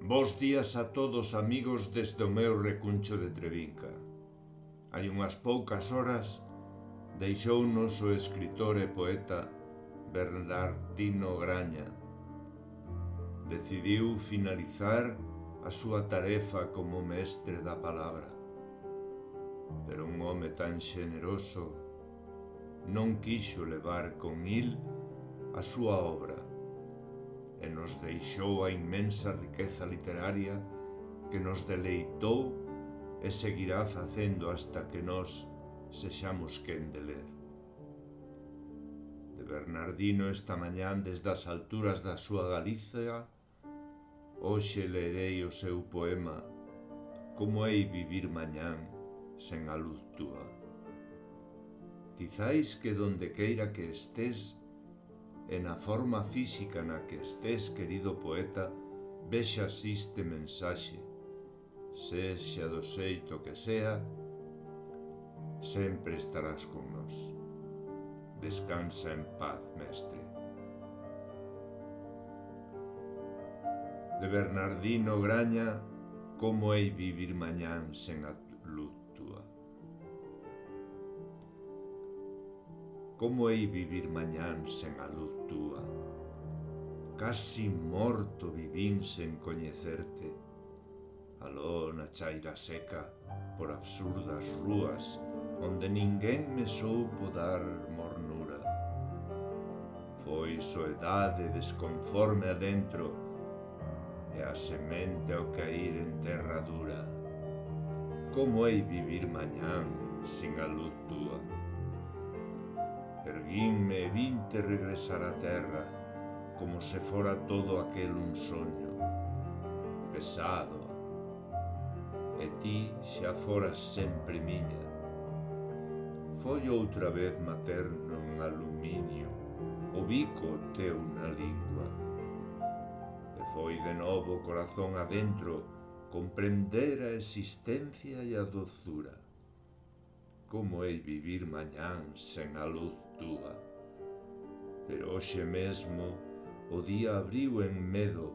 Bos días a todos, amigos, desde o meu recuncho de Trevinca. Hai unhas poucas horas deixounos o escritor e poeta Bernardino Graña. Decidiu finalizar a súa tarefa como mestre da palabra. Pero un home tan xeneroso non quixo levar con il a súa obra e nos deixou a inmensa riqueza literaria que nos deleitou e seguirá facendo hasta que nós sexamos quen de ler. De Bernardino esta mañán desde as alturas da súa Galicia, hoxe lerei o seu poema Como hei vivir mañán sen a luz túa. Quizáis que donde queira que estés e na forma física na que estés, querido poeta, vexas este mensaxe, sexa do xeito que sea, sempre estarás con nós. Descansa en paz, mestre. De Bernardino Graña, Como hei vivir mañán sen a luz túa. Como hei vivir mañán sen a luz túa? Casi morto vivín sen coñecerte. Aló na chaira seca, por absurdas rúas, onde ninguén me soupo dar mornura. Foi soedade desconforme adentro, e a semente ao cair en terra dura. Como hei vivir mañán sin a luz túa? Erguínme e vinte regresar á terra, como se fora todo aquel un soño, pesado, e ti xa foras sempre miña. Foi outra vez materno en aluminio, o bico teu na lingua, e foi de novo corazón adentro comprender a existencia e a dozura. Como hei vivir mañán sen a luz túa? Pero hoxe mesmo o día abriu en medo,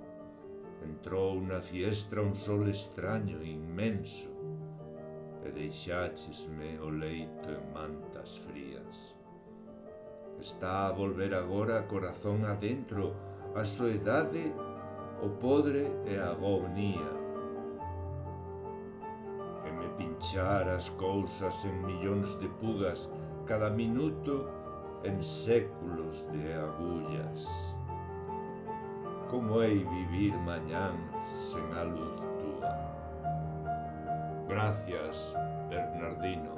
entrou na fiestra un sol extraño, inmenso, e deixáchesme o leito en mantas frías. Está a volver agora corazón adentro a soedade, o podre e a agonía, e me pinchar as cousas en millóns de pugas, cada minuto en séculos de agullas. Como hei vivir mañán sen a luz túa? Gracias, Bernardino.